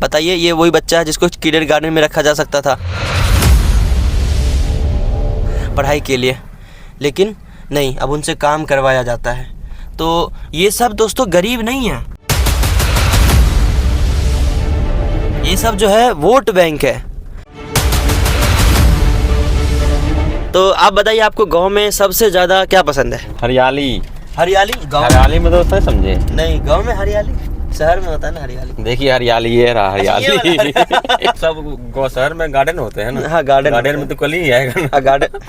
बताइए, ये वही बच्चा है जिसको किडर गार्डन में रखा जा सकता था पढ़ाई के लिए, लेकिन नहीं, अब उनसे काम करवाया जाता है। तो ये सब दोस्तों गरीब नहीं है, ये सब जो है वोट बैंक है। तो आप बताइए, आपको गांव में सबसे ज़्यादा क्या पसंद है? हरियाली। हरियाली? गाँव हरियाली में दोस्त है, समझे? नहीं, गांव में हरियाली, शहर में होता है ना हरियाली। देखिए हरियाली, ये रहा हरियाली। अच्छा, सब शहर में गार्डन होते हैं ना। हाँ, गार्डन में तो कल ही आएगा। गार्डन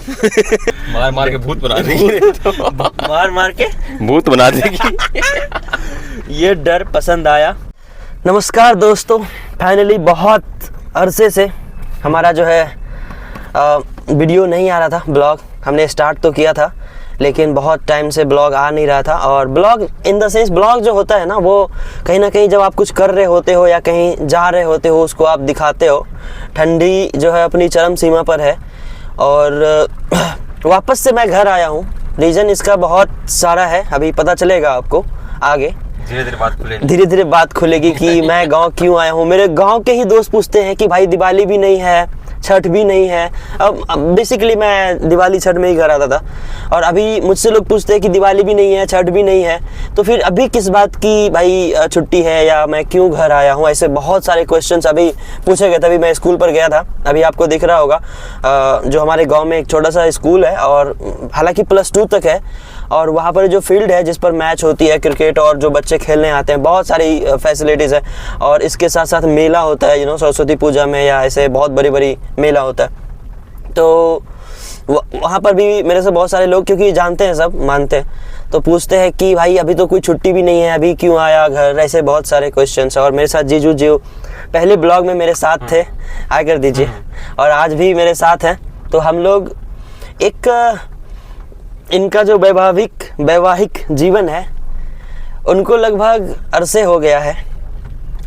मार मार के भूत बना देगी। मार मार के भूत बना देगी। ये डर पसंद आया। नमस्कार दोस्तों, फाइनली बहुत अरसे से हमारा जो है वीडियो नहीं आ रहा था। ब्लॉग हमने स्टार्ट तो किया था, लेकिन बहुत टाइम से ब्लॉग आ नहीं रहा था। और blog in the sense, blog जो होता है ना, वो कहीं ना कहीं जब आप कुछ कर रहे होते हो या कहीं जा रहे होते हो, उसको आप दिखाते हो। ठंडी जो है अपनी चरम सीमा पर है और वापस से मैं घर आया हूँ। रीज़न इसका बहुत सारा है, अभी पता चलेगा आपको आगे। धीरे धीरे बात खुलेगी कि मैं गांव क्यों आया हूँ। मेरे गांव के ही दोस्त पूछते हैं कि भाई दिवाली भी नहीं है, छठ भी नहीं है। अब बेसिकली मैं दिवाली छठ में ही घर आता था, और अभी मुझसे लोग पूछते हैं कि दिवाली भी नहीं है, छठ भी नहीं है, तो फिर अभी किस बात की भाई छुट्टी है, या मैं क्यों घर आया हूँ। ऐसे बहुत सारे क्वेश्चंस अभी पूछे गए थे। अभी मैं स्कूल पर गया था, अभी आपको दिख रहा होगा जो हमारे गाँव में एक छोटा सा स्कूल है, और हालाँकि +2 तक है, और वहाँ पर जो फील्ड है जिस पर मैच होती है क्रिकेट और जो बच्चे खेलने आते हैं, बहुत सारी फैसिलिटीज़ है। और इसके साथ साथ मेला होता है, सरस्वती पूजा में या ऐसे बहुत बड़ी बड़ी मेला होता है। तो वहाँ पर भी मेरे से बहुत सारे लोग, क्योंकि जानते हैं, सब मानते हैं, तो पूछते हैं कि भाई अभी तो कोई छुट्टी भी नहीं है, अभी क्यों आया घर। ऐसे बहुत सारे क्वेश्चंस। और मेरे साथ जीजू जी पहले ब्लॉग में मेरे साथ थे, आया कर दीजिए, और आज भी मेरे साथ हैं। तो हम लोग एक इनका जो वैवाहिक जीवन है, उनको लगभग अरसे हो गया है,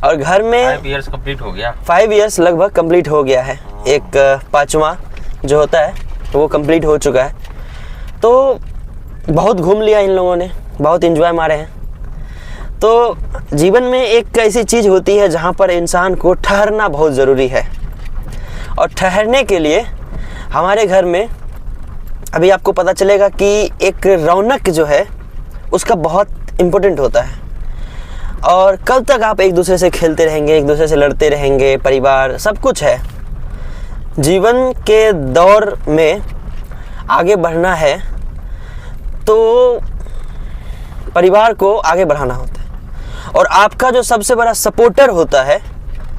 और घर में 5 इयर्स कंप्लीट हो गया। 5 इयर्स लगभग कंप्लीट हो गया है। एक 5वां जो होता है वो कंप्लीट हो चुका है। तो बहुत घूम लिया इन लोगों ने, बहुत एंजॉय मारे हैं। तो जीवन में एक ऐसी चीज़ होती है जहाँ पर इंसान को ठहरना बहुत ज़रूरी है, और ठहरने के लिए हमारे घर में अभी आपको पता चलेगा कि एक रौनक जो है उसका बहुत इम्पोर्टेंट होता है। और कब तक आप एक दूसरे से खेलते रहेंगे, एक दूसरे से लड़ते रहेंगे, परिवार सब कुछ है। जीवन के दौर में आगे बढ़ना है तो परिवार को आगे बढ़ाना होता है, और आपका जो सबसे बड़ा सपोर्टर होता है,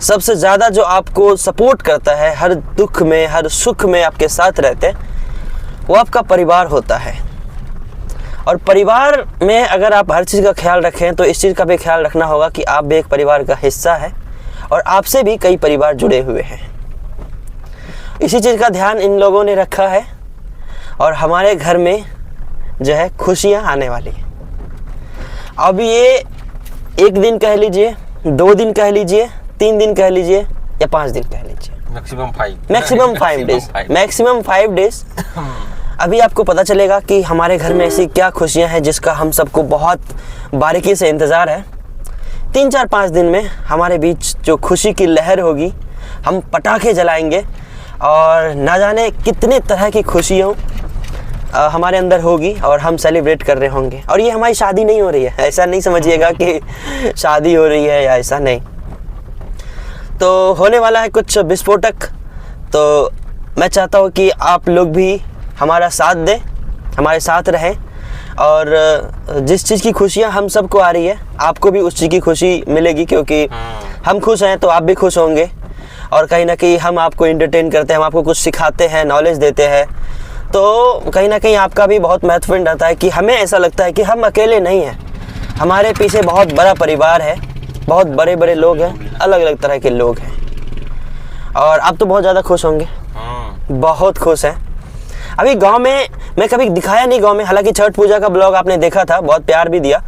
सबसे ज़्यादा जो आपको सपोर्ट करता है, हर दुख में हर सुख में आपके साथ रहते हैं, वो आपका परिवार होता है। और परिवार में अगर आप हर चीज़ का ख्याल रखें, तो इस चीज़ का भी ख्याल रखना होगा कि आप भी एक परिवार का हिस्सा है, और आपसे भी कई परिवार जुड़े हुए हैं। इसी चीज़ का ध्यान इन लोगों ने रखा है, और हमारे घर में जो है खुशियाँ आने वाली हैं। अब ये 1 दिन कह लीजिए, 2 दिन कह लीजिए, 3 दिन कह लीजिए, या 5 दिन कह लीजिए, मैक्सिमम 5 डेज। अभी आपको पता चलेगा कि हमारे घर में ऐसी क्या खुशियां हैं जिसका हम सबको बहुत बारीकी से इंतज़ार है। 3, 4, 5 दिन में हमारे बीच जो खुशी की लहर होगी, हम पटाखे जलाएंगे, और ना जाने कितने तरह की खुशियों हमारे अंदर होगी, और हम सेलिब्रेट कर रहे होंगे। और ये हमारी शादी नहीं हो रही है, ऐसा नहीं समझिएगा कि शादी हो रही है या ऐसा नहीं। तो होने वाला है कुछ विस्फोटक। तो मैं चाहता हूँ कि आप लोग भी हमारा साथ दें, हमारे साथ रहें, और जिस चीज़ की खुशियाँ हम सबको आ रही है, आपको भी उस चीज़ की खुशी मिलेगी, क्योंकि हम खुश हैं तो आप भी खुश होंगे। और कहीं ना कहीं हम आपको एंटरटेन करते हैं, हम आपको कुछ सिखाते हैं, नॉलेज देते हैं, तो कहीं ना कहीं आपका भी बहुत महत्वपूर्ण रहता है कि हमें ऐसा लगता है कि हम अकेले नहीं हैं, हमारे पीछे बहुत बड़ा परिवार है, बहुत बड़े बड़े लोग हैं, अलग अलग तरह के लोग हैं। और आप तो बहुत ज़्यादा खुश होंगे, बहुत खुश हैं। अभी गांव में मैं कभी दिखाया नहीं गांव में, हालांकि छठ पूजा का ब्लॉग आपने देखा था, बहुत प्यार भी दिया,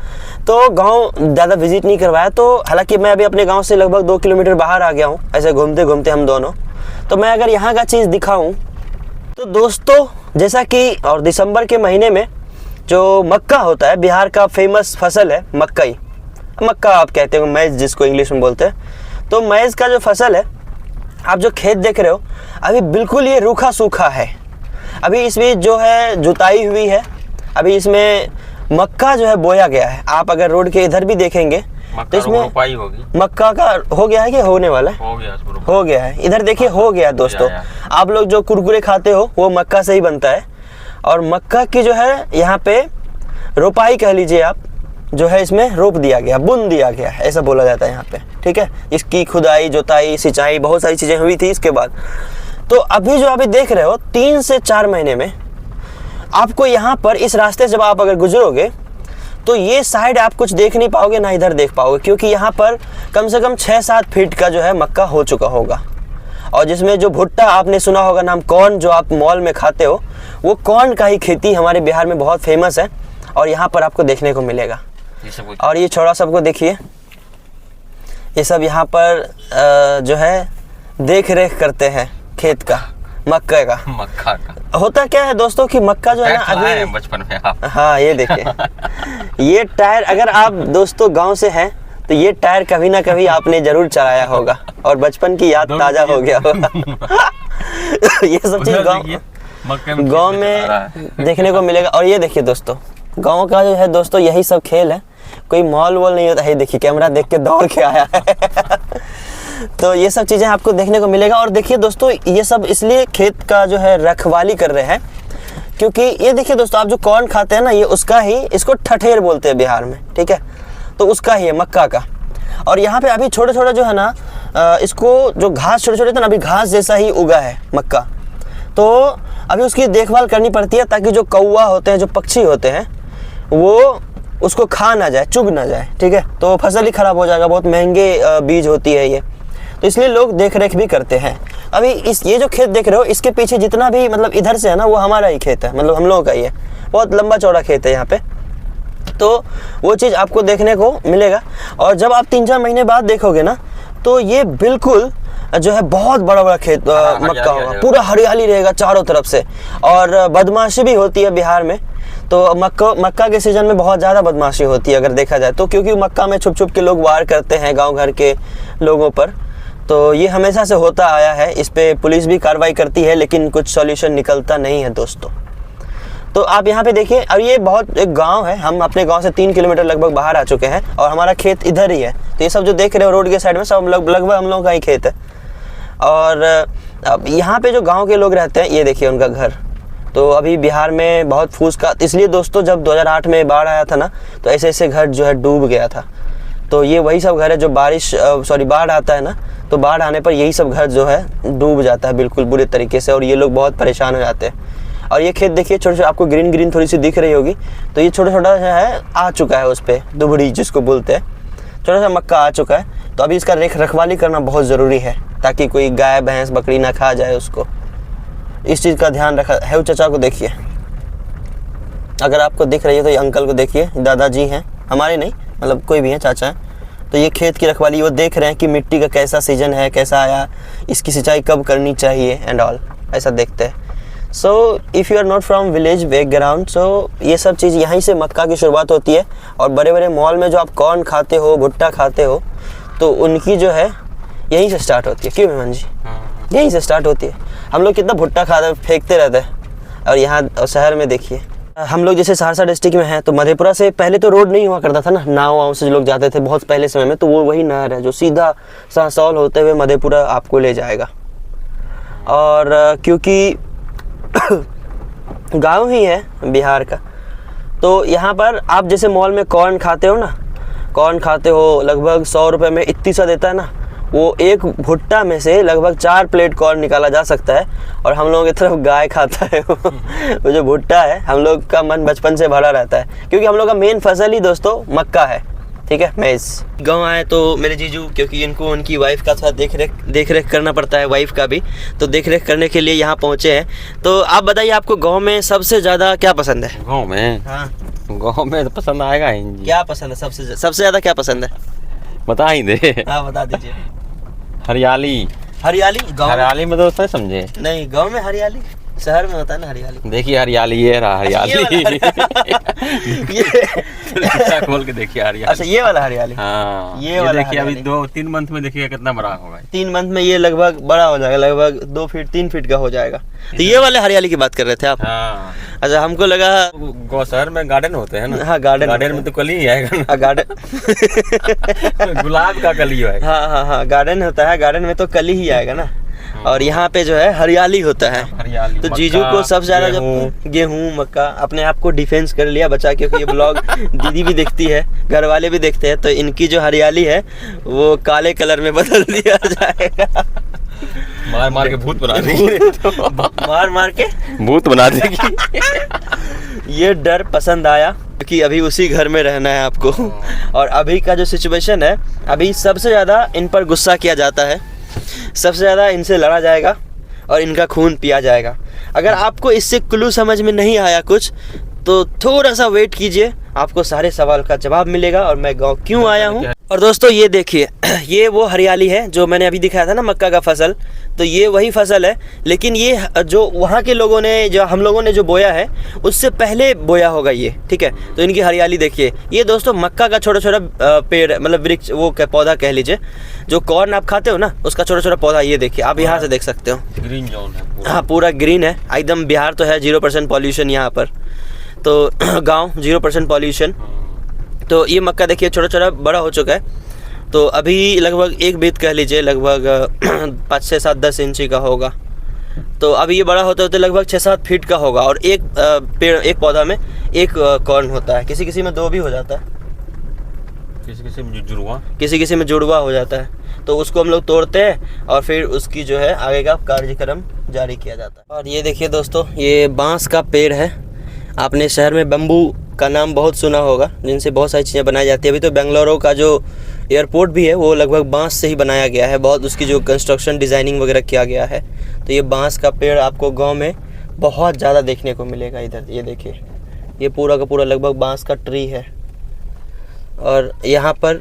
तो गांव ज़्यादा विजिट नहीं करवाया। तो हालांकि मैं अभी अपने गांव से लगभग 2 किलोमीटर बाहर आ गया हूं, ऐसे घूमते घूमते हम दोनों। तो मैं अगर यहाँ का चीज़ दिखाऊं तो दोस्तों, जैसा कि और दिसंबर के महीने में जो मक्का होता है, बिहार का फेमस फसल है मक्का आप कहते हो, मैच जिसको इंग्लिश में बोलते हैं, तो मैज़ का जो फसल है, आप जो खेत देख रहे हो, अभी बिल्कुल ये रूखा सूखा है। अभी इसमें जो है जुताई हुई है, अभी इसमें मक्का जो है बोया गया है। आप अगर रोड के इधर भी देखेंगे तो इसमें रोपाई होगी। मक्का का हो गया है कि होने वाला है? हो गया है। इधर देखिए हो गया है दोस्तों। आप लोग जो कुरकुरे खाते हो वो मक्का से ही बनता है। और मक्का की जो है यहाँ पे रोपाई कह लीजिए आप, जो है इसमें रोप दिया गया, बुन दिया गया है, ऐसा बोला जाता है यहाँ पे। ठीक है, इसकी खुदाई, जुताई, सिंचाई, बहुत सारी चीज़ें हुई थी इसके बाद। तो अभी जो अभी देख रहे हो 3 से 4 महीने में आपको यहाँ पर इस रास्ते से जब आप अगर गुजरोगे तो ये साइड आप कुछ देख नहीं पाओगे, ना इधर देख पाओगे, क्योंकि यहाँ पर कम से कम 6-7 फीट का जो है मक्का हो चुका होगा। और जिसमें जो भुट्टा आपने सुना होगा नाम, कॉर्न, जो आप मॉल में खाते हो, वो कॉर्न का ही खेती हमारे बिहार में बहुत फेमस है और यहाँ पर आपको देखने को मिलेगा। और ये छोड़ा सबको देखिए, ये सब यहाँ पर जो है देख रेख करते हैं खेत का, मक्का का। होता क्या है दोस्तों कि मक्का जो है ना, अभी बचपन में आप, हाँ ये देखिए ये टायर, अगर आप दोस्तों गांव से हैं तो ये टायर कभी ना कभी आपने जरूर चलाया होगा और बचपन की याद ताजा हो गया होगा। ये सब चीज गांव में देखने को मिलेगा। और ये देखिए दोस्तों, गांव का जो है दोस्तों यही सब खेल है, कोई मॉल वॉल नहीं होता है। देखिए कैमरा देख के दौड़ के आया है। तो ये सब चीज़ें आपको देखने को मिलेगा। और देखिए दोस्तों, ये सब इसलिए खेत का जो है रखवाली कर रहे हैं क्योंकि ये देखिए दोस्तों, आप जो कॉर्न खाते हैं ना, ये उसका ही, इसको ठठेर बोलते हैं बिहार में। ठीक है, तो उसका ही है, मक्का का। और यहाँ पे अभी छोटे छोटे जो है ना, इसको जो घास छोटे छोटे थे ना, अभी घास जैसा ही उगा है मक्का। तो अभी उसकी देखभाल करनी पड़ती है ताकि जो कौवा होते हैं, जो पक्षी होते हैं, वो उसको खा ना जाए, चुग ना जाए। ठीक है, तो फसल ही खराब हो जाएगा। बहुत महंगे बीज होती है ये, तो इसलिए लोग देख रेख भी करते हैं। अभी ये जो खेत देख रहे हो, इसके पीछे जितना भी मतलब इधर से है ना, वो हमारा ही खेत है, मतलब हम लोगों का ही है। बहुत लंबा चौड़ा खेत है यहाँ पे, तो वो चीज़ आपको देखने को मिलेगा। और जब आप 3-4 महीने बाद देखोगे ना, तो ये बिल्कुल जो है बहुत बड़ा बड़ा खेत मक्का होगा, पूरा हरियाली रहेगा चारों तरफ से। और बदमाशी भी होती है बिहार में, तो मक्का के सीजन में बहुत ज़्यादा बदमाशी होती है अगर देखा जाए तो, क्योंकि मक्का में छुप छुप के लोग वार करते हैं गांव घर के लोगों पर। तो ये हमेशा से होता आया है, इस पे पुलिस भी कार्रवाई करती है, लेकिन कुछ सॉल्यूशन निकलता नहीं है दोस्तों। तो आप यहाँ पे देखिए, और ये बहुत एक गांव है, हम अपने गांव से 3 किलोमीटर लगभग बाहर आ चुके हैं और हमारा खेत इधर ही है। तो ये सब जो देख रहे हो रोड के साइड में, सब लगभग हम लोगों का ही खेत है। और अब यहाँ पे जो गाँव के लोग रहते हैं, ये देखिए उनका घर। तो अभी बिहार में बहुत फूस का, इसलिए दोस्तों जब 2008 में बाढ़ आया था ना, तो ऐसे ऐसे घर जो है डूब गया था। तो ये वही सब घर है जो बाढ़ आता है ना, तो बाढ़ आने पर यही सब घर जो है डूब जाता है बिल्कुल बुरे तरीके से, और ये लोग बहुत परेशान हो जाते हैं। और ये खेत देखिए, छोटे छोटे आपको ग्रीन ग्रीन थोड़ी सी दिख रही होगी, तो ये छोटा छोटा जो है आ चुका है, उस पर दुबड़ी जिसको बोलते हैं, छोटा सा मक्का आ चुका है। तो अभी इसका रखवाली करना बहुत ज़रूरी है ताकि कोई गाय भैंस बकरी ना खा जाए उसको। इस चीज़ का ध्यान रखा है। वो चाचा को देखिए, अगर आपको दिख रही है तो ये अंकल को देखिए, दादाजी हैं हमारे, नहीं मतलब कोई भी हैं, चाचा हैं। तो ये खेत की रखवाली वो देख रहे हैं कि मिट्टी का कैसा सीजन है, कैसा आया, इसकी सिंचाई कब करनी चाहिए एंड ऑल, ऐसा देखते हैं। So if you are not from village background, so ये सब चीज़ यहीं से मक्का की शुरुआत होती है। और बड़े बड़े मॉल में जो आप कॉर्न खाते हो, भुट्टा खाते हो, तो उनकी जो है यहीं से स्टार्ट होती है। क्यों मेहमान जी, यहीं से स्टार्ट होती है। हम लोग कितना भुट्टा खाते फेंकते रहते हैं। और यहाँ शहर में देखिए, हम लोग जैसे सहरसा डिस्ट्रिक्ट में हैं, तो मधेपुरा से पहले तो रोड नहीं हुआ करता था ना, नाव से लोग जाते थे बहुत पहले समय में, तो वो वही नहर है जो सीधा सासौल होते हुए मधेपुरा आपको ले जाएगा। और क्योंकि गांव ही है बिहार का, तो यहाँ पर आप जैसे मॉल में कॉर्न खाते हो ना, कॉर्न खाते हो लगभग 100 रुपये में इतनी सा देता है ना, वो एक भुट्टा में से लगभग 4 प्लेट कॉर्न निकाला जा सकता है। और हम लोगों की तरफ गाय खाता है वो जो भुट्टा है, हम लोग का मन बचपन से भरा रहता है, क्योंकि हम लोग का मेन फसल ही दोस्तों मक्का है। ठीक है, मैज़। गाँव आए तो मेरे जीजू, क्योंकि इनको उनकी वाइफ का थोड़ा देख रेख करना पड़ता है, वाइफ का भी, तो देख रेख करने के लिए यहाँ पहुँचे हैं। तो आप बताइए, आपको गाँव में सबसे ज़्यादा क्या पसंद है? गाँव में? हाँ, गाँव में तो पसंद आएगा ही। क्या पसंद है सबसे ज़्यादा क्या पसंद है? बता ही दे। हाँ बता हरियाली। हरियाली? गाँव हरियाली में दोस्त है, समझे? नहीं, गाँव में हरियाली शहर में होता है ना हरियाली। देखिए हरियाली, ये रहा हरियाली। ये शीशा खोल के देखिए हरियाली। अच्छा ये वाला हरियाली। हाँ ये वाला देखिए अभी हरियाली। 2-3 मंथ में देखिए कितना बड़ा होगा। 3 मंथ में ये लगभग बड़ा हो जाएगा, लगभग 2 फीट 3 फीट का हो जाएगा। तो ये वाले हरियाली की बात कर रहे थे आप? हाँ अच्छा हमको लगा गौ शहर में गार्डन होते हैं ना। हाँ गार्डन में तो कली ही आएगा ना। गार्डन गुलाब का कली है। हाँ गार्डन होता है, गार्डन में तो कली ही आएगा ना। और यहाँ पे जो है हरियाली होता है। हरियाली, तो जीजू को सबसे ज्यादा जब गेहूं मक्का, अपने आप को डिफेंस कर लिया बचा, क्योंकि ये ब्लॉग दीदी भी देखती है, घर वाले भी देखते हैं, तो इनकी जो हरियाली है वो काले कलर में बदल दिया जाएगा। मार मार के भूत बना देगी। मार मार के भूत बना देगी। ये डर पसंद आया क्योंकि अभी उसी घर में रहना है आपको। और अभी का जो सिचुएशन है, अभी सबसे ज़्यादा इन पर गुस्सा किया जाता है, सबसे ज़्यादा इनसे लड़ा जाएगा और इनका खून पिया जाएगा। अगर आपको इससे क्लू समझ में नहीं आया कुछ तो थोड़ा सा वेट कीजिए, आपको सारे सवाल का जवाब मिलेगा और मैं गाँव क्यों आया हूँ। और दोस्तों ये देखिए, ये वो हरियाली है जो मैंने अभी दिखाया था ना, मक्का का फसल। तो ये वही फसल है, लेकिन ये जो वहाँ के लोगों ने, जो हम लोगों ने जो बोया है उससे पहले बोया होगा ये, ठीक है। तो इनकी हरियाली देखिए। ये दोस्तों मक्का का छोटा छोटा पेड़, मतलब वृक्ष, वो पौधा कह लीजिए, जो कॉर्न आप खाते हो ना उसका छोटा छोटा पौधा। ये देखिए, आप यहाँ से देख सकते हो, ग्रीन जोन है। हाँ पूरा ग्रीन है एकदम। बिहार तो है 0% पॉल्यूशन यहाँ पर, तो गाँव 0% पॉल्यूशन। तो ये मक्का देखिए छोटा छोटा बड़ा हो चुका है। तो अभी लगभग एक बीत कह लीजिए, लगभग 5, 6, 7, 10 इंची का होगा। तो अभी ये बड़ा होते होते लगभग 6-7 फीट का होगा। और एक पेड़, एक पौधा में एक कॉर्न होता है, किसी किसी में 2 भी हो जाता है, किसी किसी में जुड़वा हो जाता है। तो उसको हम लोग तोड़ते हैं और फिर उसकी जो है आगे का कार्यक्रम जारी किया जाता है। और ये देखिए दोस्तों, ये बांस का पेड़ है। आपने शहर में बम्बू का नाम बहुत सुना होगा, जिनसे बहुत सारी चीज़ें बनाई जाती है। अभी तो बेंगलुरु का जो एयरपोर्ट भी है वो लगभग बांस से ही बनाया गया है, बहुत उसकी जो कंस्ट्रक्शन डिज़ाइनिंग वगैरह किया गया है। तो ये बांस का पेड़ आपको गांव में बहुत ज़्यादा देखने को मिलेगा। इधर ये देखिए, ये पूरा का पूरा लगभग बांस का ट्री है। और यहाँ पर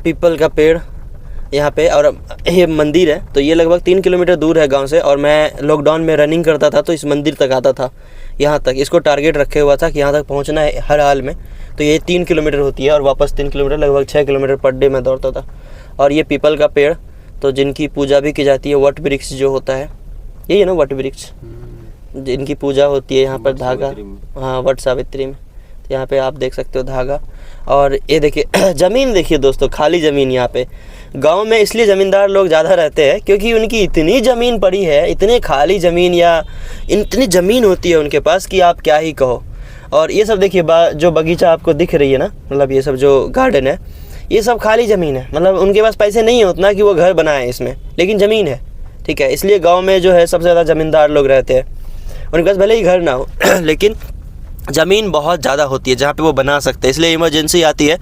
पीपल का पेड़ यहाँ पे, और ये मंदिर है। तो ये लगभग 3 किलोमीटर दूर है गांव से, और मैं लॉकडाउन में रनिंग करता था तो इस मंदिर तक आता था, यहाँ तक। इसको टारगेट रखे हुआ था कि यहाँ तक पहुँचना है हर हाल में। तो ये 3 किलोमीटर होती है और वापस 3 किलोमीटर, लगभग 6 किलोमीटर पर डे में दौड़ता था। और ये पीपल का पेड़, तो जिनकी पूजा भी की जाती है, वट वृक्ष जो होता है, यही है ना वट वृक्ष, जिनकी पूजा होती है यहाँ पर। धागा, हाँ वट सावित्री में। तो यहाँ पे आप देख सकते हो धागा। और ये देखिए ज़मीन देखिए दोस्तों, खाली ज़मीन यहाँ पे। गांव में इसलिए ज़मींदार लोग ज़्यादा रहते हैं क्योंकि उनकी इतनी ज़मीन पड़ी है, इतने खाली ज़मीन, या इतनी ज़मीन होती है उनके पास कि आप क्या ही कहो। और ये सब देखिए, जो बगीचा आपको दिख रही है ना, मतलब ये सब जो गार्डन है, ये सब खाली ज़मीन है। मतलब उनके पास पैसे नहीं है उतना कि वो घर बनाए इसमें, लेकिन ज़मीन है, ठीक है। इसलिए गाँव में जो है सबसे ज़्यादा ज़मींदार लोग रहते हैं। उनके पास भले ही घर ना हो लेकिन ज़मीन बहुत ज़्यादा होती है जहाँ पे वो बना सकते हैं। इसलिए इमरजेंसी आती है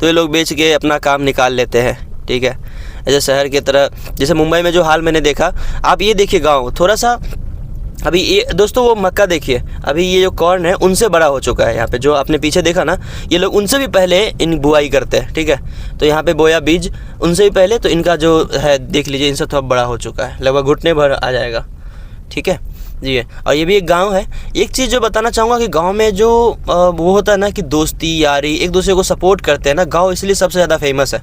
तो ये लोग बेच के अपना काम निकाल लेते हैं, ठीक है। ऐसे शहर की तरह, जैसे मुंबई में जो हाल मैंने देखा, आप ये देखिए गांव थोड़ा सा। अभी ये दोस्तों वो मक्का देखिए, अभी ये जो कॉर्न है उनसे बड़ा हो चुका है। यहाँ पे जो आपने पीछे देखा ना, ये लोग उनसे भी पहले इन बुआई करते हैं, ठीक है। तो यहाँ पे बोया बीज उनसे भी पहले, तो इनका जो है देख लीजिए, इनसे थोड़ा बड़ा हो चुका है, लगभग घुटने भर आ जाएगा, ठीक है जी है। और ये भी एक गांव है। एक चीज़ जो बताना चाहूँगा कि गांव में जो वो होता है ना कि दोस्ती यारी, एक दूसरे को सपोर्ट करते हैं ना, गांव इसलिए सबसे ज़्यादा फेमस है।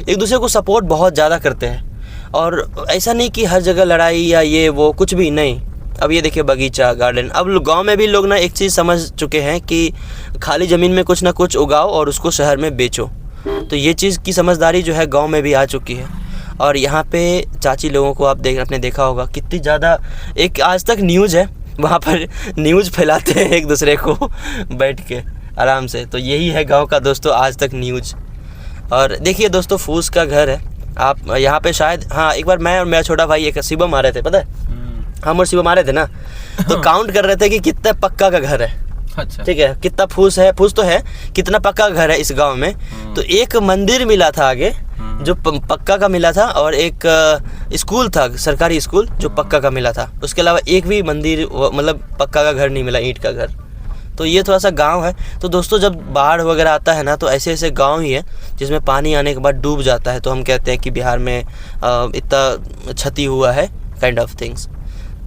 एक दूसरे को सपोर्ट बहुत ज़्यादा करते हैं, और ऐसा नहीं कि हर जगह लड़ाई या ये वो, कुछ भी नहीं। अब ये देखिए बगीचा, गार्डन। अब गांव में भी लोग ना एक चीज़ समझ चुके हैं कि खाली ज़मीन में कुछ ना कुछ उगाओ और उसको शहर में बेचो। तो ये चीज़ की समझदारी जो है गाँव में भी आ चुकी है। और यहाँ पे चाची लोगों को आपने देखा होगा कितनी ज़्यादा, एक आज तक न्यूज़ है, वहाँ पर न्यूज़ फैलाते हैं एक दूसरे को बैठ के आराम से। तो यही है गांव का दोस्तों आज तक न्यूज़। और देखिए दोस्तों, फूस का घर है। आप यहाँ पे शायद, हाँ एक बार मैं और मेरा छोटा भाई एक शिवम आ रहे थे, पता है हम और शिवम आ रहे थे ना, तो काउंट कर रहे थे कि कितना पक्का का घर है, अच्छा ठीक है, कितना फूस है, फूस तो है, कितना पक्का घर है इस गांव में। तो एक मंदिर मिला था आगे जो पक्का का मिला था, और एक स्कूल था, सरकारी स्कूल, जो पक्का का मिला था। उसके अलावा एक भी मंदिर, मतलब पक्का का घर नहीं मिला, ईंट का घर। तो ये थोड़ा सा गांव है। तो दोस्तों जब बाढ़ वगैरह आता है ना, तो ऐसे ऐसे गांव ही है जिसमें पानी आने के बाद डूब जाता है। तो हम कहते हैं कि बिहार में इतना क्षति हुआ है, काइंड ऑफ थिंग्स।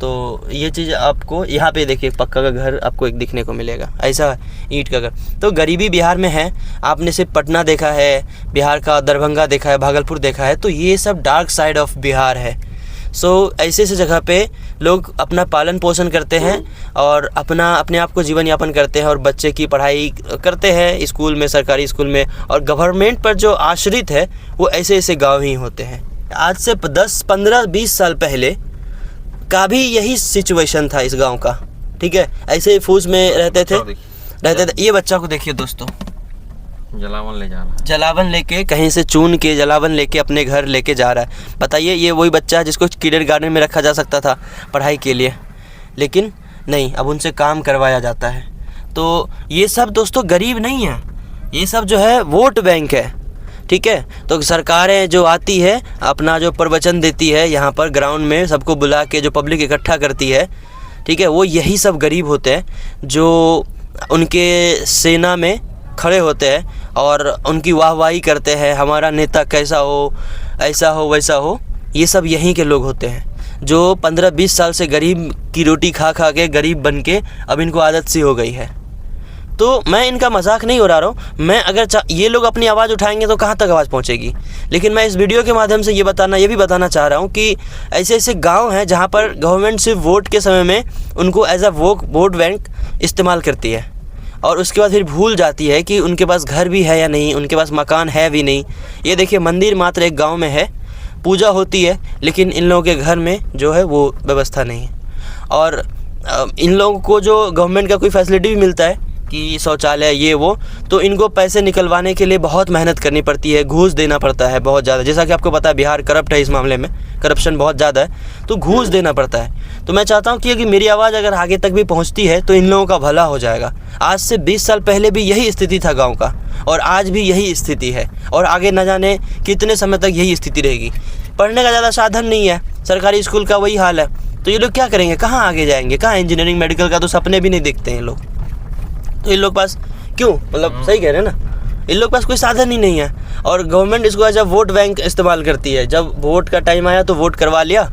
तो ये चीज़ आपको यहाँ पे देखिए, पक्का का घर आपको एक दिखने को मिलेगा, ऐसा ईंट का घर। तो गरीबी बिहार में है। आपने सिर्फ पटना देखा है, बिहार का दरभंगा देखा है, भागलपुर देखा है, तो ये सब डार्क साइड ऑफ बिहार है। ऐसे जगह पे लोग अपना पालन पोषण करते हैं और अपने आप को जीवन यापन करते हैं और बच्चे की पढ़ाई करते हैं स्कूल में, सरकारी स्कूल में, और गवर्नमेंट पर जो आश्रित है वो ऐसे गांव ही होते हैं। आज से 10, 15, 20 साल पहले का भी यही सिचुएशन था इस गांव का, ठीक है। ऐसे ही फूस में रहते थे। ये बच्चा को देखिए दोस्तों, जलावन ले जा रहा है, जलावन लेके, कहीं से चुन के जलावन लेके अपने घर लेके जा रहा है। बताइए, ये वही बच्चा है जिसको किंडरगार्टन में रखा जा सकता था पढ़ाई के लिए, लेकिन नहीं, अब उनसे काम करवाया जाता है। तो ये सब दोस्तों गरीब नहीं है, ये सब जो है वोट बैंक है, ठीक है। तो सरकारें जो आती है, अपना जो प्रवचन देती है यहाँ पर ग्राउंड में, सबको बुला के जो पब्लिक इकट्ठा करती है, ठीक है, वो यही सब गरीब होते हैं जो उनके सेना में खड़े होते हैं और उनकी वाहवाही करते हैं, हमारा नेता कैसा हो, ऐसा हो, वैसा हो। ये सब यहीं के लोग होते हैं जो 15-20 साल से गरीब की रोटी खा खा के गरीब बन के अब इनको आदत सी हो गई है। तो मैं इनका मजाक नहीं उड़ा रहा हूँ। मैं अगर ये लोग अपनी आवाज़ उठाएंगे तो कहाँ तक आवाज़ पहुँचेगी। लेकिन मैं इस वीडियो के माध्यम से ये भी बताना चाह रहा हूँ कि ऐसे गांव हैं जहाँ पर गवर्नमेंट सिर्फ वोट के समय में उनको एज अ वोट बैंक इस्तेमाल करती है और उसके बाद फिर भूल जाती है कि उनके पास घर भी है या नहीं, उनके पास मकान है भी नहीं। ये देखिए, मंदिर मात्र एक गाँव में है, पूजा होती है, लेकिन इन लोगों के घर में जो है वो व्यवस्था नहीं है। और इन लोगों को जो गवर्नमेंट का कोई फैसिलिटी भी मिलता है कि शौचालय ये वो, तो इनको पैसे निकलवाने के लिए बहुत मेहनत करनी पड़ती है, घूस देना पड़ता है बहुत ज़्यादा। जैसा कि आपको पता है बिहार करप्ट है, इस मामले में करप्शन बहुत ज़्यादा है, तो घूस देना पड़ता है। तो मैं चाहता हूँ कि मेरी आवाज़ अगर आगे तक भी पहुँचती है तो इन लोगों का भला हो जाएगा। आज से 20 साल पहले भी यही स्थिति था गाँव का, और आज भी यही स्थिति है, और आगे न जाने कितने समय तक यही स्थिति रहेगी। पढ़ने का ज़्यादा साधन नहीं है, सरकारी स्कूल का वही हाल है, तो ये लोग क्या करेंगे, कहाँ आगे जाएंगे, कहाँ इंजीनियरिंग मेडिकल का तो सपने भी नहीं देखते हैं लोग। तो इन लोग पास क्यों, मतलब सही कह रहे हैं ना, इन लोग पास कोई साधन ही नहीं है। और गवर्नमेंट इसको एज अ वोट बैंक इस्तेमाल करती है। जब वोट का टाइम आया तो वोट करवा लिया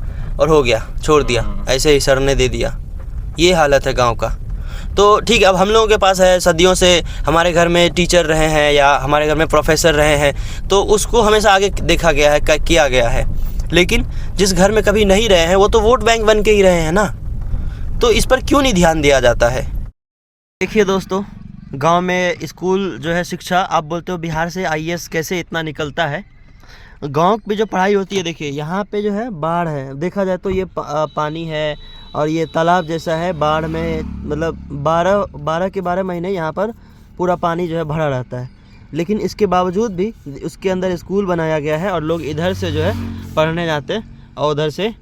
और हो गया, छोड़ दिया, ऐसे ही सर ने दे दिया। ये हालत है गांव का। तो ठीक है, अब हम लोगों के पास है, सदियों से हमारे घर में टीचर रहे हैं या हमारे घर में प्रोफेसर रहे हैं, तो उसको हमेशा आगे देखा गया है, किया गया है। लेकिन जिस घर में कभी नहीं रहे हैं वो तो वोट बैंक बन के ही रहे हैं ना, तो इस पर क्यों नहीं ध्यान दिया जाता है। देखिए दोस्तों, गांव में स्कूल जो है, शिक्षा, आप बोलते हो बिहार से IAS कैसे इतना निकलता है। गांव में जो पढ़ाई होती है, देखिए यहाँ पे जो है बाढ़ है, देखा जाए तो ये पानी है और ये तालाब जैसा है। बाढ़ में मतलब 12 के 12 महीने यहाँ पर पूरा पानी जो है भरा रहता है, लेकिन इसके बावजूद भी उसके अंदर स्कूल बनाया गया है और लोग इधर से जो है पढ़ने जाते हैं और उधर से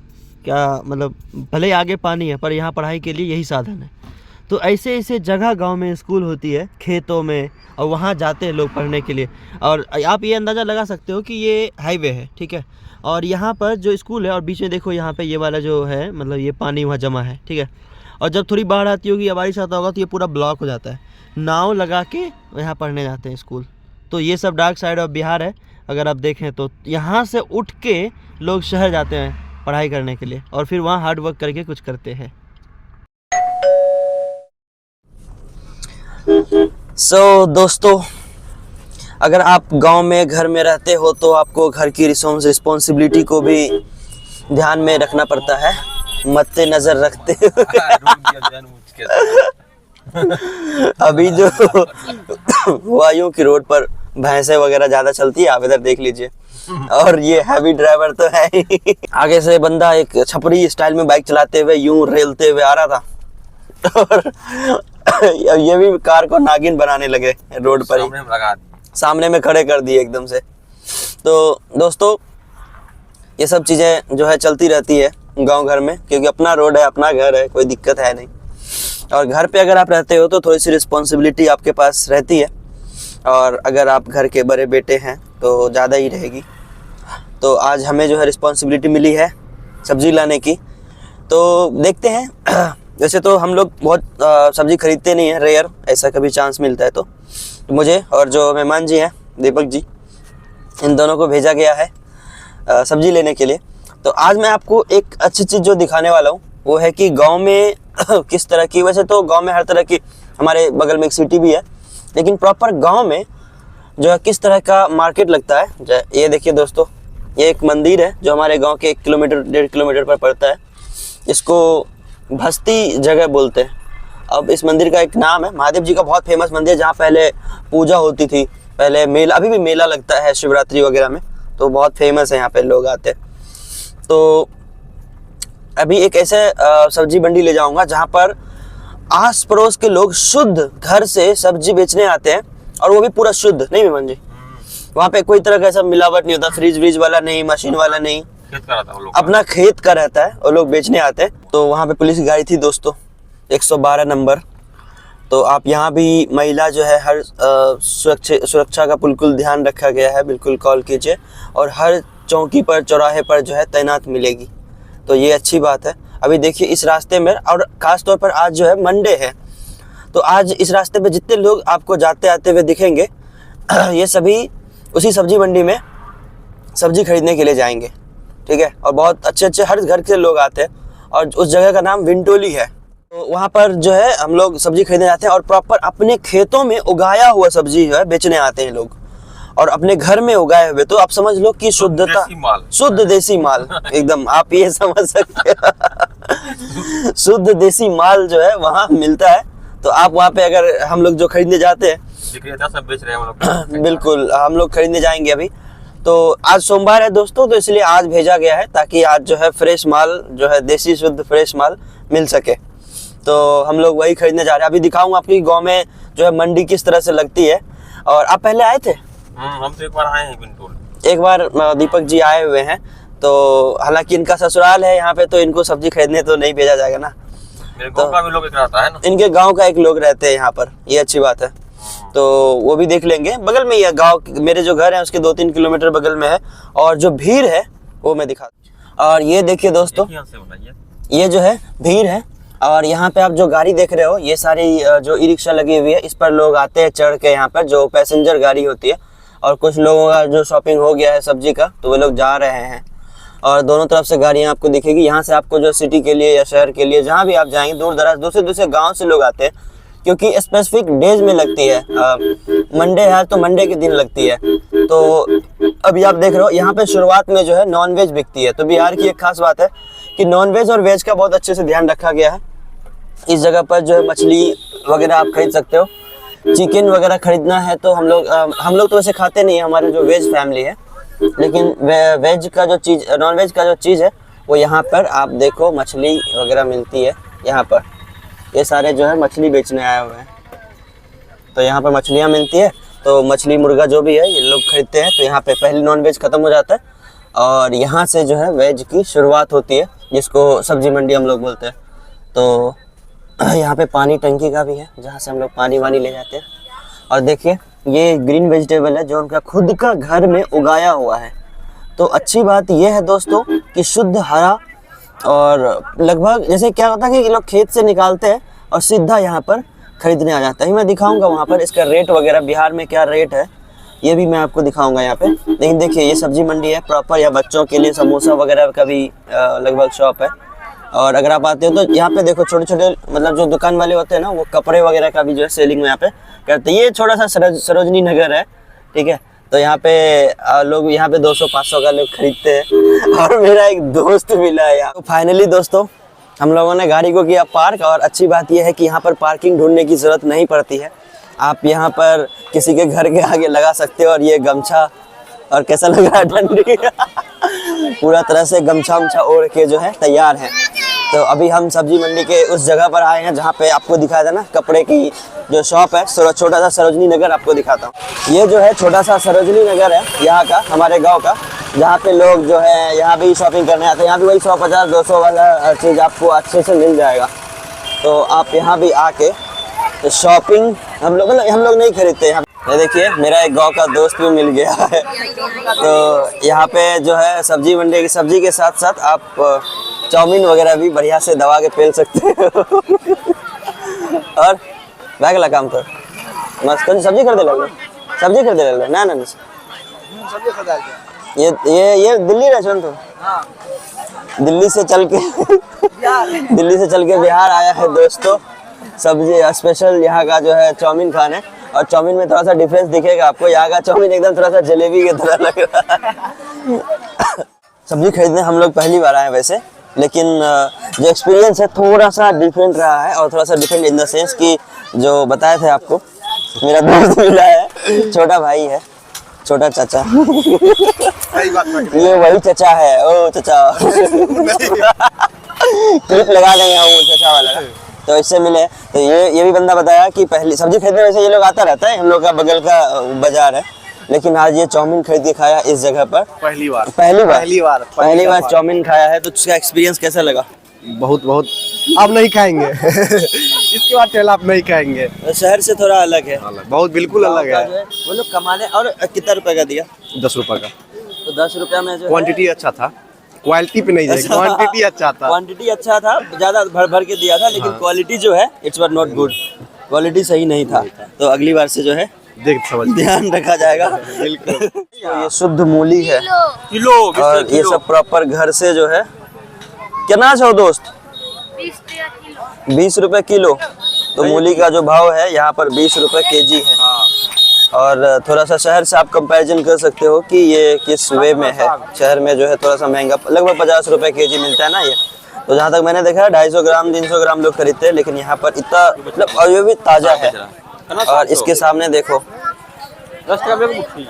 क्या मतलब भले आगे पानी है पर यहाँ पढ़ाई के लिए यही साधन है। तो ऐसे जगह गांव में स्कूल होती है, खेतों में, और वहाँ जाते हैं लोग पढ़ने के लिए। और आप ये अंदाज़ा लगा सकते हो कि ये हाईवे है, ठीक है, और यहाँ पर जो स्कूल है और बीच में देखो यहाँ पे ये वाला जो है, मतलब ये पानी वहाँ जमा है, ठीक है। और जब थोड़ी बाढ़ आती होगी या बारिश आता होगा तो ये पूरा ब्लॉक हो जाता है, नाव लगा के यहाँ पढ़ने जाते हैं स्कूल। तो ये सब डार्क साइड ऑफ बिहार है। अगर आप देखें तो यहाँ से उठ के लोग शहर जाते हैं पढ़ाई करने के लिए और फिर वहाँ हार्ड वर्क करके कुछ करते हैं। दोस्तों, अगर आप गांव में घर में रहते हो तो आपको घर की रिस्पॉन्सिबिलिटी को भी ध्यान में रखना पड़ता है, मद्दे नज़र रखते अभी जो वायु की रोड पर भैंसे वगैरह ज़्यादा चलती है, आप इधर देख लीजिए, और ये हैवी ड्राइवर तो है ही। आगे से बंदा एक छपरी स्टाइल में बाइक चलाते हुए यूं रेलते हुए आ रहा था और ये भी कार को नागिन बनाने लगे रोड पर ही, सामने में खड़े कर दिए एकदम से। तो दोस्तों, ये सब चीज़ें जो है चलती रहती है गांव घर में, क्योंकि अपना रोड है, अपना घर है, कोई दिक्कत है नहीं। और घर पे अगर आप रहते हो तो थोड़ी सी रिस्पॉन्सिबिलिटी आपके पास रहती है, और अगर आप घर के बड़े बेटे हैं तो ज़्यादा ही रहेगी। तो आज हमें जो है रिस्पॉन्सिबिलिटी मिली है सब्ज़ी लाने की, तो देखते हैं। वैसे तो हम लोग बहुत सब्ज़ी खरीदते नहीं हैं, रेयर, ऐसा कभी चांस मिलता है तो मुझे और जो मेहमान जी हैं दीपक जी, इन दोनों को भेजा गया है सब्ज़ी लेने के लिए। तो आज मैं आपको एक अच्छी चीज़ जो दिखाने वाला हूँ वो है कि गांव में किस तरह की, वैसे तो गांव में हर तरह की, हमारे बगल में एक सिटी भी है, लेकिन प्रॉपर गांव में जो है किस तरह का मार्केट लगता है। ये देखिए दोस्तों, ये एक मंदिर है जो हमारे गांव के 1 किलोमीटर 1.5 किलोमीटर पर पड़ता है। इसको भस्ती जगह बोलते हैं। अब इस मंदिर का एक नाम है, महादेव जी का बहुत फेमस मंदिर है, जहाँ पहले पूजा होती थी, पहले मेला, अभी भी मेला लगता है शिवरात्रि वगैरह में, तो बहुत फेमस है, यहाँ पे लोग आते हैं। तो अभी एक ऐसे सब्जी मंडी ले जाऊंगा जहाँ पर आस पड़ोस के लोग शुद्ध घर से सब्जी बेचने आते हैं, और वो भी पूरा शुद्ध, नहीं विमन जी? वहाँ पे कोई तरह का ऐसा मिलावट नहीं होता, फ्रिज व्रिज वाला नहीं, मशीन वाला नहीं, खेत का रहता है वो लोग, अपना अपना खेत का रहता है, और लोग बेचने आते हैं। तो वहाँ पे पुलिस की गाड़ी थी दोस्तों, 112 नंबर। तो आप यहाँ भी महिला जो है हर सुरक्षा का बिल्कुल ध्यान रखा गया है, बिल्कुल कॉल कीजिए, और हर चौकी पर चौराहे पर जो है तैनात मिलेगी, तो ये अच्छी बात है। अभी देखिए इस रास्ते में, और ख़ास तौर पर आज जो है मंडे है, तो आज इस रास्ते पे जितने लोग आपको जाते आते हुए दिखेंगे ये सभी उसी सब्जी मंडी में सब्जी खरीदने के लिए जाएंगे, ठीक है। और बहुत अच्छे अच्छे हर घर के लोग आते हैं, और उस जगह का नाम विंटोली है। तो वहाँ पर जो है हम लोग सब्जी खरीदने जाते हैं, और प्रॉपर अपने खेतों में उगाया हुआ सब्जी जो है बेचने आते हैं लोग, और अपने घर में उगाए हुए, तो आप समझ लो कि शुद्धता, शुद्ध देसी माल एकदम, आप ये समझ सकते हैं शुद्ध देसी माल जो है वहाँ मिलता है। तो आप वहाँ पे, अगर हम लोग जो खरीदने जाते हैं, सब बेच रहे हैं हम लोग बिल्कुल हम लोग खरीदने जाएंगे अभी। तो आज सोमवार है दोस्तों, तो इसलिए आज भेजा गया है, ताकि आज जो है फ्रेश माल जो है, देसी शुद्ध फ्रेश माल मिल सके। तो हम लोग वही खरीदने जा रहे हैं। अभी दिखाऊंगा आपकी गांव में जो है मंडी किस तरह से लगती है। और आप पहले आए थे? हम तो एक बार आए हैं बिल्कुल, एक बार दीपक जी आए हुए हैं, तो हालांकि इनका ससुराल है यहाँ पे, तो इनको सब्जी खरीदने तो नहीं भेजा जाएगा ना, मेरे गांव का भी लोग एक रहता है ना, इनके गांव का एक लोग रहते हैं यहाँ पर, ये अच्छी बात है। तो वो भी देख लेंगे, बगल में ही है गाँव, मेरे जो घर है उसके 2-3 किलोमीटर बगल में है। और जो भीड़ है वो मैं दिखा, और ये देखिए दोस्तों, ये जो है भीड़ है, और यहाँ पे आप जो गाड़ी देख रहे हो, ये सारी जो ई रिक्शा लगी हुई है, इस पर लोग आते हैं चढ़ के, यहाँ पर जो पैसेंजर गाड़ी होती है। और कुछ लोगों का जो शॉपिंग हो गया है सब्जी का, तो वो लोग जा रहे हैं, और दोनों तरफ से गाड़ियाँ आपको दिखेगी। यहाँ से आपको जो सिटी के लिए या शहर के लिए जहाँ भी आप जाएंगे, दूर दराज दूसरे दूसरे गाँव से लोग आते हैं, क्योंकि स्पेसिफिक डेज में लगती है। मंडे है तो मंडे के दिन लगती है। तो अभी आप देख रहे हो यहाँ पे शुरुआत में जो है नॉनवेज बिकती है। तो बिहार की एक खास बात है कि नॉनवेज और वेज का बहुत अच्छे से ध्यान रखा गया है। इस जगह पर जो है मछली वगैरह आप खरीद सकते हो। चिकन वगैरह खरीदना है तो हम लोग तो वैसे खाते नहीं है, हमारे जो वेज फैमिली है, लेकिन वेज का जो चीज़, नॉनवेज का जो चीज़ है वो यहाँ पर आप देखो मछली वगैरह मिलती है। यहाँ पर ये सारे जो है मछली बेचने आए हुए हैं, तो यहाँ पर मछलियाँ मिलती है। तो मछली मुर्गा जो भी है ये लोग खरीदते हैं। तो यहाँ पे पहले नॉनवेज ख़त्म हो जाता है और यहाँ से जो है वेज की शुरुआत होती है, जिसको सब्जी मंडी हम लोग बोलते हैं। तो यहाँ पे पानी टंकी का भी है जहाँ से हम लोग पानी वानी ले जाते हैं। और देखिए ये ग्रीन वेजिटेबल है जो उनका खुद का घर में उगाया हुआ है। तो अच्छी बात यह है दोस्तों कि शुद्ध हरा, और लगभग जैसे क्या होता है कि लोग खेत से निकालते हैं और सीधा यहाँ पर खरीदने आ जाता है। मैं दिखाऊंगा वहाँ पर इसका रेट वगैरह, बिहार में क्या रेट है ये भी मैं आपको दिखाऊंगा यहाँ पे। लेकिन देखिए ये सब्जी मंडी है प्रॉपर, या बच्चों के लिए समोसा वगैरह का भी लगभग शॉप है। और अगर आप आते हो तो यहाँ पे देखो छोटे छोटे मतलब जो दुकान वाले होते हैं ना, वो कपड़े वगैरह का भी जो है सेलिंग में यहाँ पे करते हैं। ये छोटा सा सरोजनी नगर है, ठीक है। तो यहाँ पे लोग यहाँ पे 200-500 का लोग खरीदते हैं। और मेरा एक दोस्त मिला है यहाँ। तो फाइनली दोस्तों हम लोगों ने गाड़ी को किया पार्क। और अच्छी बात यह है कि यहाँ पर पार्किंग ढूंढने की ज़रूरत नहीं पड़ती है। आप यहाँ पर किसी के घर के आगे लगा सकते हो। और ये गमछा, और कैसा लग रहा है ठंडी पूरा तरह से गमछा उमछा ओढ़ के जो है तैयार है। तो अभी हम सब्जी मंडी के उस जगह पर आए हैं जहाँ पे आपको दिखाया था ना कपड़े की जो शॉप है, छोटा सा सरोजनी नगर आपको दिखाता हूँ। ये जो है छोटा सा सरोजनी नगर है यहाँ का, हमारे गांव का, जहाँ पे लोग जो है यहाँ भी शॉपिंग करने आते हैं। यहाँ भी वही 150-200 वाला चीज़ आपको अच्छे से मिल जाएगा। तो आप यहाँ भी आके तो शॉपिंग हम लोग नहीं खरीदते यहाँ। ये देखिए मेरा एक गांव का दोस्त भी मिल गया है। तो यहाँ पे जो है सब्जी मंडी की सब्जी के साथ साथ आप चाउमीन वगैरह भी बढ़िया से दबा के पेल सकते हो। और बैगला काम कर मस्त सब्जी खरीदे लो, सब्जी खरीदे लो ना ना सब्जी खरीदा ये दिल्ली रेस्टोरेंट तो दिल्ली से चल के बिहार आया है दोस्तों। सब्जी स्पेशल यहाँ का जो है चाउमीन खाने, और चाउमीन में थोड़ा सा डिफरेंस दिखेगा आपको। यहाँ का चाउमीन एकदम थोड़ा सा जलेबी की तरह लग रहा है। सब्जी खरीदने हम लोग पहली बार आए वैसे, लेकिन जो एक्सपीरियंस है थोड़ा सा डिफरेंट रहा है। और थोड़ा सा डिफरेंट इन द सेंस कि जो बताए थे आपको, मेरा दोस्त मिला है, छोटा भाई है, छोटा चाचा। ये वही चाचा है, ओ चाचा। क्लिप लगा देंगे हम चाचा वाला, तो इससे मिले। तो ये भी बंदा बताया कि पहली सब्जी खरीदने वैसे ये लोग आता रहता है, हम लोग का बगल का बाजार है, लेकिन आज ये चाउमीन खरीद के खाया इस जगह पर पहली बार चाउमीन खाया है। तो उसका एक्सपीरियंस कैसा लगा? बहुत आप नहीं खाएंगे। इसके बाद ठेला आप नहीं खाएंगे। शहर से थोड़ा अलग है, बहुत बिल्कुल अलग है। वो लोग कमाने। और कितना रुपए का दिया? 10 रुपए का। तो 10 रुपया में जो क्वांटिटी अच्छा था, क्वालिटी पे नहीं जाएगी, क्वांटिटी अच्छा था। क्वांटिटी अच्छा था, ज्यादा भर के दिया था, लेकिन क्वालिटी जो है it's were not good, quality सही नहीं था। तो अगली बार से जो है देख समझ ध्यान रखा जाएगा। बिल्कुल। तो ये शुद्ध मूली है किलो और ये सब प्रॉपर घर से जो है। कितना छो दोस्त? 20 रुपए किलो। तो मूली का जो भाव है यहाँ पर 20 रुपए केजी है। और थोड़ा सा शहर से आप कंपैरिजन कर सकते हो कि ये किस वे में है। शहर में जो है थोड़ा सा महंगा, लगभग 50 रुपए केजी मिलता है ना ये। तो जहाँ तक मैंने देखा है 250 ग्राम 300 ग्राम लोग खरीदते हैं, लेकिन यहाँ पर इतना मतलब, और ये भी ताजा है। और इसके सामने देखो, 10 का भी मुट्ठी।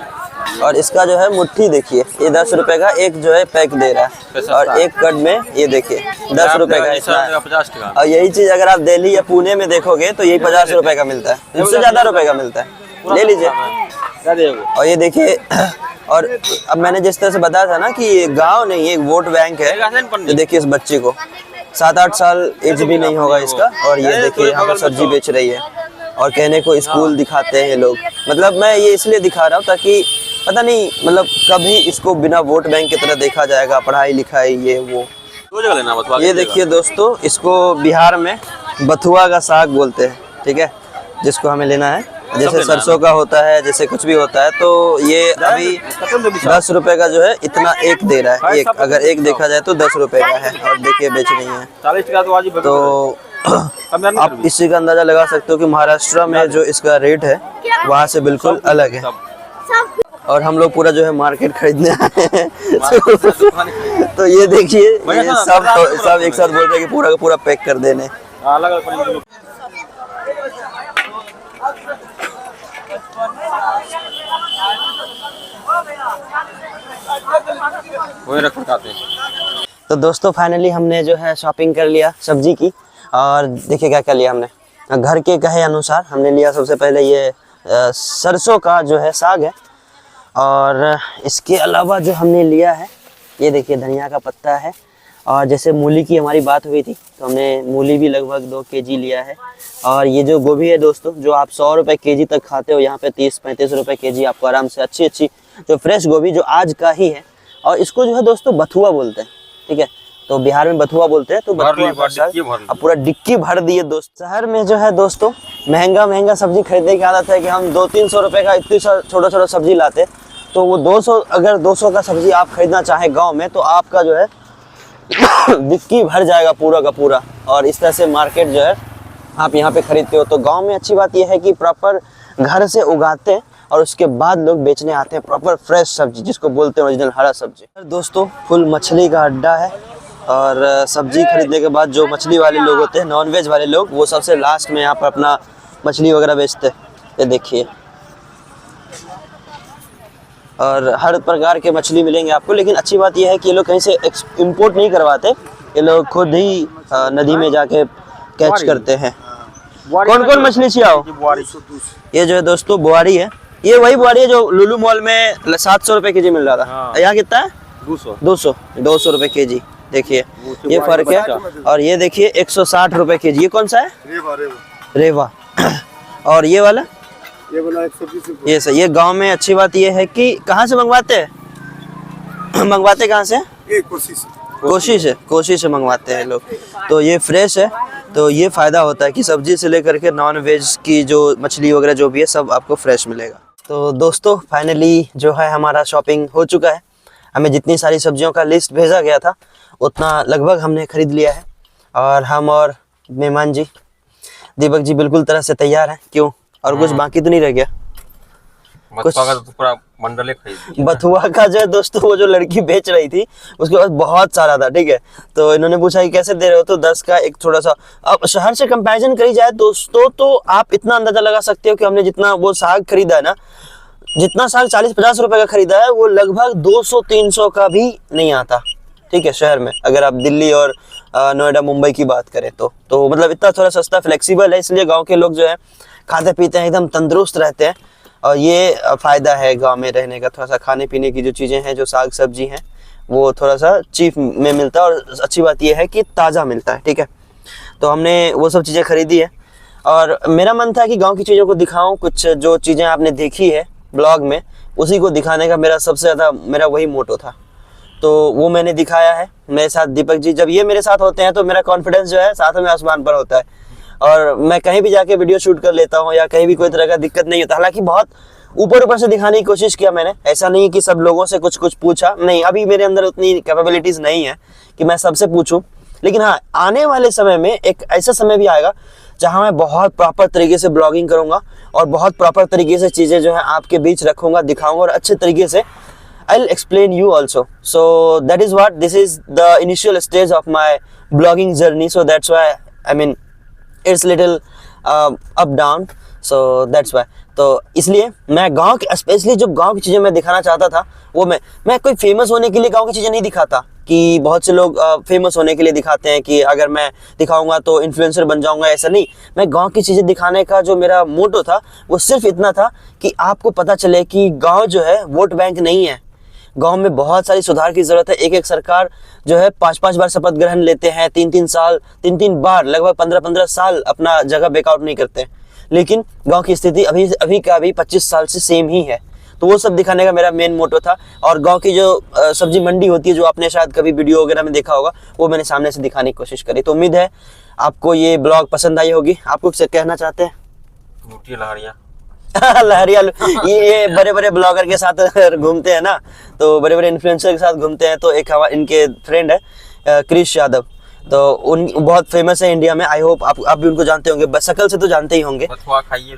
और इसका जो है मुट्ठी देखिए, ये 10 रुपए का एक जो है पैक दे रहा है। और एक कट में ये देखिए 10 रुपए का इतना है। 50 टका। और यही चीज अगर आप दिल्ली या पुणे में देखोगे तो यही 50 रुपए का मिलता है, उससे ज्यादा रुपए का मिलता है। ले लीजिए। और ये देखिए, और अब मैंने जिस तरह से बताया था ना कि ये गाँव नहीं, एक वोट बैंक है। तो देखिए इस बच्चे को 7-8 साल एज भी नहीं होगा इसका, और ये देखिए यहाँ पर सब्जी बेच रही है। और कहने को स्कूल दिखाते हैं लोग, मतलब मैं ये इसलिए दिखा रहा हूँ ताकि पता नहीं मतलब कभी इसको बिना वोट बैंक की तरह देखा जाएगा, पढ़ाई लिखाई ये वो। दो जगह लेना बस। ये देखिए दोस्तों, इसको बिहार में बथुआ का साग बोलते हैं, ठीक है, जिसको हमें लेना है। जैसे सरसों का होता है, जैसे कुछ भी होता है। तो ये अभी 10 रुपए का जो है इतना एक दे रहा है। एक अगर एक देखा जाए तो 10 रुपए का है, और देखिए बेच रही है। 40 टका तो आज तो आप इसी का अंदाजा लगा सकते हो कि महाराष्ट्र में जो इसका रेट है वहाँ से बिल्कुल अलग है। और हम लोग पूरा जो है मार्केट खरीदने आए हैं। तो ये देखिए, ये सब एक साथ बोल रहे हैं कि पूरा का पूरा पैक कर देने। अलग वही रख खाते हैं। तो दोस्तों फाइनली हमने जो है शॉपिंग कर लिया सब्जी की। और देखिए क्या क्या लिया हमने। घर के कहे अनुसार हमने लिया सबसे पहले ये सरसों का जो है साग है। और इसके अलावा जो हमने लिया है, ये देखिए धनिया का पत्ता है। और जैसे मूली की हमारी बात हुई थी तो हमने मूली भी लगभग 2 केजी लिया है। और ये जो गोभी है दोस्तों, जो आप 100 रुपये केजी तक खाते हो, यहाँ पे 30-35 रुपये केजी आपको आराम से अच्छी जो फ्रेश गोभी जो आज का ही है। और इसको जो है दोस्तों बथुआ बोलते हैं, ठीक है। तो बिहार में बथुआ बोलते हैं। तो बथुआ पूरा डिक्की भर दिए दोस्त। शहर में जो है दोस्तों महंगा सब्जी खरीदने की आदत है कि हम 200-300 रुपये का इतनी छोटा सब्जी लाते। तो वो 200, अगर 200 का सब्जी आप खरीदना चाहें गाँव में, तो आपका जो है डिक्की भर जाएगा पूरा का पूरा। और इस तरह से मार्केट जो है आप यहाँ पे खरीदते हो। तो गांव में अच्छी बात यह है कि प्रॉपर घर से उगाते हैं और उसके बाद लोग बेचने आते हैं प्रॉपर फ्रेश सब्जी, जिसको बोलते हैं ओरिजिनल हरा सब्जी। दोस्तों फुल मछली का अड्डा है। और सब्जी खरीदने के बाद जो मछली वाले लोग होते हैं, नॉनवेज वाले लोग, वो सबसे लास्ट में यहाँ पर अपना मछली वगैरह बेचते हैं। ये देखिए, और हर प्रकार के मछली मिलेंगे आपको। लेकिन अच्छी बात यह है कि ये लोग कहीं से इंपोर्ट नहीं करवाते, ये लोग खुद ही नदी में जाके कैच करते हैं। कौन कौन मछली छियाओ? ये जो है दोस्तों बुआरी है। ये वही बुआरी है जो लुलु मॉल में 700 रुपए केजी मिल रहा था। यहाँ कितना है? 200 रुपए केजी। देखिए ये फर्क है। और ये देखिए 160 रुपए केजी। ये कौन सा है? रेवा। और ये वाला? ये वाला 120 रुपए। ये सही। ये गांव में अच्छी बात ये है कि कहाँ से मंगवाते हैं? मंगवाते कहाँ से? कोशी से मंगवाते हैं लोग। तो ये फ्रेश है। तो ये फायदा होता है कि सब्जी से लेकर के नॉन वेज की जो मछली वगैरह जो भी है सब आपको फ्रेश मिलेगा। तो दोस्तों फाइनली जो है हमारा शॉपिंग हो चुका है। हमें जितनी सारी सब्जियों का लिस्ट भेजा गया था उतना लगभग हमने खरीद लिया है। और हम और मेहमान जी दीपक जी बिल्कुल तरह से तैयार हैं। क्यों, और कुछ बाकी तो नहीं रह गया? बथुआ का तो पूरा मंडले खरीद लिया। बथुआ का जो है दोस्तों, वो जो लड़की बेच रही थी उसके पास बहुत सारा था, ठीक है। तो इन्होंने पूछा कि कैसे दे रहे हो, तो 10 का एक थोड़ा सा, अब शहर से कंपैरिजन करी जाए दोस्तों तो आप इतना अंदाजा लगा सकते हो कि हमने जितना वो साग खरीदा है ना, जितना साग 40-50 रुपए का खरीदा है वो लगभग 200-300 का भी नहीं आता, ठीक है, शहर में। अगर आप दिल्ली और नोएडा मुंबई की बात करें तो मतलब इतना थोड़ा सस्ता फ्लेक्सिबल है, इसलिए गाँव के लोग जो है खाते पीते हैं, एकदम तंदुरुस्त रहते हैं। और ये फ़ायदा है गांव में रहने का, थोड़ा सा खाने पीने की जो चीज़ें हैं, जो साग सब्जी हैं, वो थोड़ा सा चीप में मिलता है। और अच्छी बात ये है कि ताज़ा मिलता है, ठीक है। तो हमने वो सब चीज़ें खरीदी है और मेरा मन था कि गांव की चीज़ों को दिखाऊं, कुछ जो चीज़ें आपने देखी है ब्लॉग में उसी को दिखाने का मेरा सबसे ज़्यादा मेरा वही मोटो था। तो वो मैंने दिखाया है। मेरे साथ दीपक जी, जब ये मेरे साथ होते हैं तो मेरा कॉन्फिडेंस जो है साथ में आसमान पर होता है और मैं कहीं भी जाके वीडियो शूट कर लेता हूँ या कहीं भी कोई तरह का दिक्कत नहीं होता। हालांकि बहुत ऊपर से दिखाने की कोशिश किया मैंने, ऐसा नहीं कि सब लोगों से कुछ पूछा, नहीं, अभी मेरे अंदर उतनी कैपेबिलिटीज नहीं है कि मैं सबसे पूछूं। लेकिन हाँ, आने वाले समय में एक ऐसा समय भी आएगा जहां मैं बहुत प्रॉपर तरीके से ब्लॉगिंग करूंगा और बहुत प्रॉपर तरीके से चीज़ें जो है आपके बीच रखूंगा, दिखाऊंगा और अच्छे तरीके से I'll explain you also. So that is what, this is the initial stage of my blogging journey. So that's why, I mean, it's little up down. So that's why. तो इसलिए मैं गांव के, स्पेशली जो गांव की चीज़ें मैं दिखाना चाहता था वो मैं कोई फेमस होने के लिए गांव की चीज़ें नहीं दिखाता कि बहुत से लोग फेमस होने के लिए दिखाते हैं कि अगर मैं दिखाऊंगा तो इन्फ्लुएंसर बन जाऊंगा। ऐसा नहीं, मैं गांव की चीज़ें दिखाने का जो मेरा मोटो था वो सिर्फ इतना था कि आपको पता चले कि गाँव जो है वोट बैंक नहीं है। गांव में बहुत सारी सुधार की जरूरत है। एक सरकार जो है 5-5 बार शपथ ग्रहण लेते हैं, 3-3 बार, लगभग 15-15 साल अपना जगह बैकआउट नहीं करते हैं। लेकिन गांव की स्थिति अभी का अभी 25 साल से सेम ही है। तो वो सब दिखाने का मेरा मेन मोटो था। और गांव की जो सब्जी मंडी होती है, जो आपने शायद कभी वीडियो वगैरह में देखा होगा, वो मैंने सामने से दिखाने की कोशिश करी। तो उम्मीद है आपको ये ब्लॉग पसंद आई होगी। आप कुछ कहना चाहते हैं? लूटी लहरिया लहरिया, ये बड़े बड़े ब्लॉगर के साथ घूमते हैं ना, तो बड़े बड़े इन्फ्लुएंसर के साथ घूमते हैं। तो एक इनके फ्रेंड है क्रिश यादव, तो उन बहुत फेमस है इंडिया में। आई होप आप भी उनको जानते होंगे, बस शक्ल से तो जानते ही होंगे।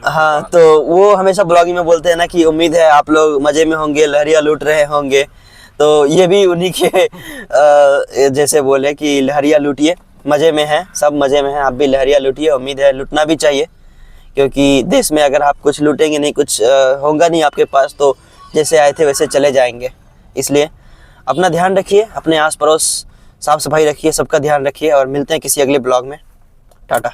हाँ, तो वो हमेशा ब्लॉगिंग में बोलते हैं ना कि उम्मीद है आप लोग मजे में होंगे, लहरिया लूट रहे होंगे। तो ये भी उन्हीं के जैसे बोले कि लहरिया लूटिए, मजे में है, सब मजे में है, आप भी लहरिया लूटिए। उम्मीद है लूटना भी चाहिए, क्योंकि देश में अगर आप कुछ लूटेंगे नहीं, कुछ होगा नहीं आपके पास, तो जैसे आए थे वैसे चले जाएंगे। इसलिए अपना ध्यान रखिए, अपने आस पड़ोस साफ सफाई रखिए, सबका ध्यान रखिए और मिलते हैं किसी अगले ब्लॉग में। टाटा।